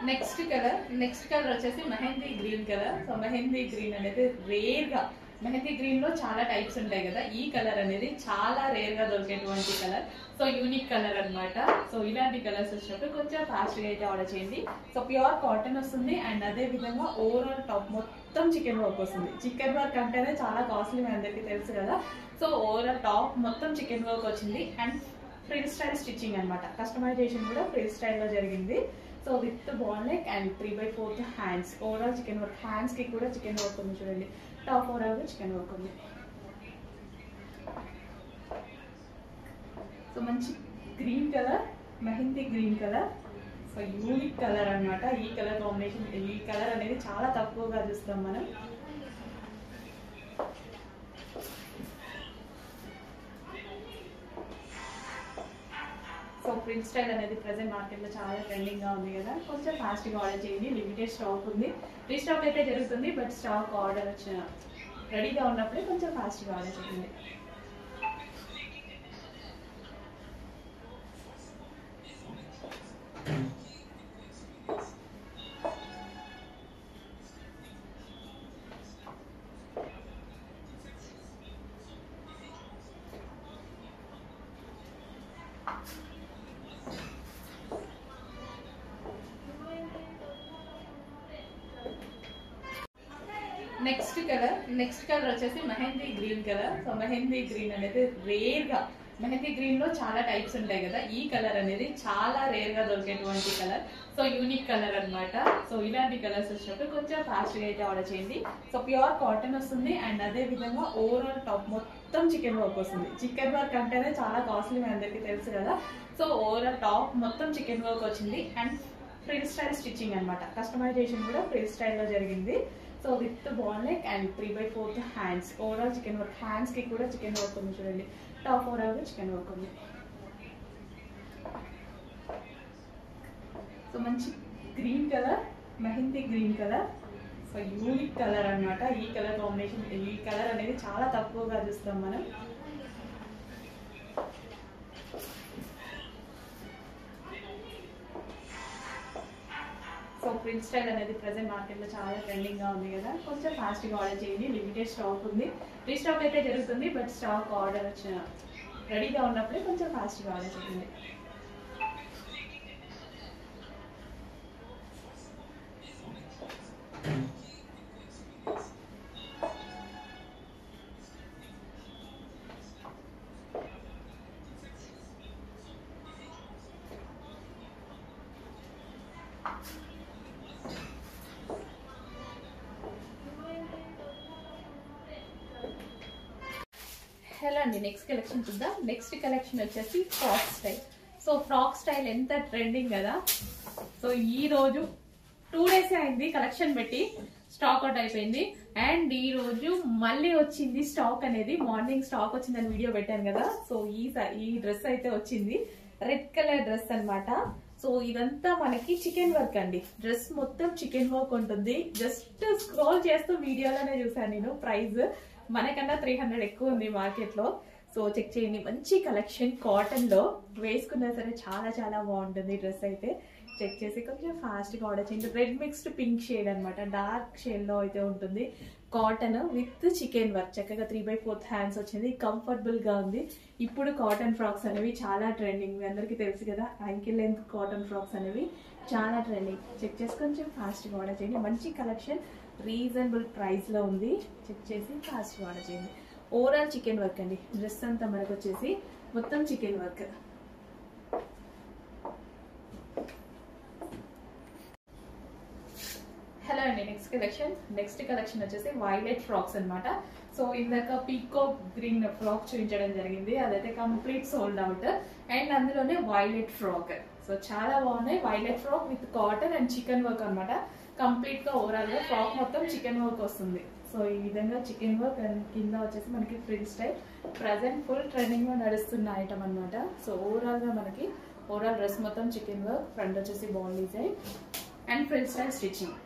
Next colour వచ్చేసి mehndi green colour. So mehndi green అనేది rare గా, మెహందీ గ్రీన్ లో చాలా టైప్స్ ఉంటాయి కదా, ఈ కలర్ అనేది చాలా రేర్ గా దొరికేటువంటి కలర్. సో యూనిక్ కలర్ అన్నమాట. సో ఇలాంటి కలర్స్ వచ్చినప్పుడు కొంచెం ఫాస్ట్ గా అయితే ఆర్డర్ చేయండి. సో ప్యూర్ కాటన్ వస్తుంది అండ్ అదే విధంగా ఓవరాల్ టాప్ మొత్తం చికెన్ వర్క్ వస్తుంది. చికెన్ వర్క్ అంటేనే చాలా కాస్ట్లీ, మీ అందరికీ తెలుసు కదా. సో ఓవరాల్ టాప్ మొత్తం చికెన్ వర్క్ వచ్చింది అండ్ ఫ్రిల్ స్టైల్ స్టిచ్చింగ్ అనమాట. కస్టమైజేషన్ కూడా ఫ్రిల్ స్టైల్లో జరిగింది. So with ball neck and 3/4 hands. Overall chicken work, hands కి కూడా చికెన్ వర్క్ ఉంది చూడండి. టాప్ ఓవరాల్ చికెన్ వర్క్ ఉంది. సో మంచి green colour, mehndi green colour. So unique colour అన్నమాట. ఈ కలర్ కాంబినేషన్, ఈ కలర్ అనేది చాలా తక్కువగా చూస్తాం మనం. సో ప్రింట్ స్టైల్ అనేది ప్రెసెంట్ మార్కెట్లో చాలా ట్రెండింగ్ గా ఉంది కదా, కొంచెం ఫాస్ట్ గా ఆర్డర్ చేయండి. లిమిటెడ్ స్టాక్ ఉంది, రీస్టాక్ అయితే జరుగుతుంది. బట్ స్టాక్ ఆర్డర్ వచ్చిన రెడీగా ఉన్నప్పుడే కొంచెం ఫాస్ట్ గా ఆర్డర్ చేయండి. నెక్స్ట్ కలర్ వచ్చేసి mehndi green colour. So mehndi green అనేది రేర్ గా, మెహందీ గ్రీన్ లో చాలా టైప్స్ ఉంటాయి కదా, ఈ కలర్ అనేది చాలా రేర్ గా దొరికేటువంటి కలర్. సో యూనిక్ కలర్ అన్నమాట. సో ఇలాంటి కలర్స్ వచ్చినప్పుడు కొంచెం ఫాస్ట్ గా అయితే ఆర్డర్ చేయండి. సో ప్యూర్ కాటన్ వస్తుంది అండ్ అదే విధంగా ఓవరాల్ టాప్ మొత్తం చికెన్ వర్క్ వస్తుంది. చికెన్ వర్క్ అంటేనే చాలా కాస్ట్లీ, మీ అందరికీ తెలుసు కదా. సో ఓవరాల్ టాప్ మొత్తం చికెన్ వర్క్ వచ్చింది అండ్ ఫ్రిల్ స్టైల్ స్టిచ్చింగ్ అనమాట. కస్టమైజేషన్ కూడా ఫ్రిల్ స్టైల్లో జరిగింది. So with ball neck and 3/4 hands. Overall chicken work, hands కి కూడా చికెన్ వర్క్ ఉంది చూడండి. టాప్ ఓవరాల్ చికెన్ వర్క్ ఉంది. సో మంచి green colour, mehndi green colour. So unique colour అన్నమాట. ఈ కలర్ కాంబినేషన్, ఈ కలర్ అనేది చాలా తక్కువగా చూస్తాం మనం. సో ప్రింట్ స్టైల్ అనేది ప్రెసెంట్ మార్కెట్లో చాలా ట్రెండింగ్ గా ఉంది కదా, కొంచెం ఫాస్ట్ గా ఆర్డర్ చేయండి. లిమిటెడ్ స్టాక్ ఉంది, రీస్టాక్ అయితే జరుగుతుంది. బట్ స్టాక్ ఆర్డర్ వచ్చిన రెడీగా ఉన్నప్పుడే కొంచెం ఫాస్ట్ గా ఆర్డర్ చేయండి. హలో అండి, నెక్స్ట్ కలెక్షన్ చూద్దాం. నెక్స్ట్ కలెక్షన్ వచ్చేసి frock style. So frock style ఎంత ట్రెండింగ్ కదా. సో ఈ రోజు 2 days అయింది కలెక్షన్ పెట్టి, స్టాక్ అవుట్ అయిపోయింది. అండ్ ఈ రోజు మళ్ళీ వచ్చింది స్టాక్ అనేది. మార్నింగ్ స్టాక్ వచ్చిందని వీడియో పెట్టాను కదా. సో ఈ డ్రెస్ అయితే వచ్చింది, రెడ్ కలర్ డ్రెస్ అన్నమాట. సో ఇదంతా మనకి చికెన్ వర్క్ అండి. డ్రెస్ మొత్తం చికెన్ వర్క్ ఉంటుంది. జస్ట్ స్క్రోల్ చేస్తూ వీడియోలోనే చూసాను నేను. ప్రైస్ మనకన్నా 300 ఎక్కువ ఉంది మార్కెట్ లో. సో చెక్ చేయండి. మంచి కలెక్షన్, కాటన్ లో వేసుకున్నా సరే చాలా చాలా బాగుంటుంది డ్రెస్ అయితే. చెక్ చేసి కొంచెం ఫాస్ట్ గా ఆర్డర్ చేయండి. రెడ్ మిక్స్డ్ పింక్ షేడ్ అనమాట, డార్క్ షేడ్ లో అయితే ఉంటుంది. కాటన్ విత్ చికెన్ వర్క్, చక్కగా 3/4 హ్యాండ్స్ వచ్చింది. కంఫర్టబుల్ గా ఉంది. ఇప్పుడు కాటన్ ఫ్రాక్స్ అనేవి చాలా ట్రెండింగ్, మీ అందరికీ తెలుసు కదా. యాంకిల్ లెంత్ కాటన్ ఫ్రాక్స్ అనేవి చాలా ట్రెండింగ్. చెక్ చేసి కొంచెం ఫాస్ట్ గా ఆర్డర్ చేయండి. మంచి కలెక్షన్, రీజనబుల్ ప్రైస్ లో ఉంది. చెక్ చేసి ఫాస్ట్ గా ఆర్డర్ చేయండి. ఓవరాల్ చికెన్ వర్క్ అండి. డ్రెస్ అంతా మనకు వచ్చేసి మొత్తం చికెన్ వర్క్. హలో అండి, నెక్స్ట్ కలెక్షన్ వచ్చేసి వైలెట్ ఫ్రాక్స్ అన్నమాట. సో ఇందాక పీకో గ్రీన్ ఫ్రాక్ చూపించడం జరిగింది, అదైతే కంప్లీట్ సోల్డ్ అవుట్. అండ్ అందులోనే వైలెట్ ఫ్రాక్. సో చాలా బాగున్నాయి. Violet frock with cotton and chicken work అనమాట. కంప్లీట్ గా ఓవరాల్ గా ఫ్రాక్ మొత్తం చికెన్ వర్క్ వస్తుంది. సో ఈ విధంగా చికెన్ వర్క్ అండ్ కింద వచ్చేసి మనకి frill style. Present full trending లో నడుస్తున్న ఐటమ్ అనమాట. సో ఓవరాల్ గా మనకి ఓవరాల్ డ్రెస్ మొత్తం చికెన్ వర్క్, ఫ్రంట్ వచ్చేసి ball design and frill style stitching.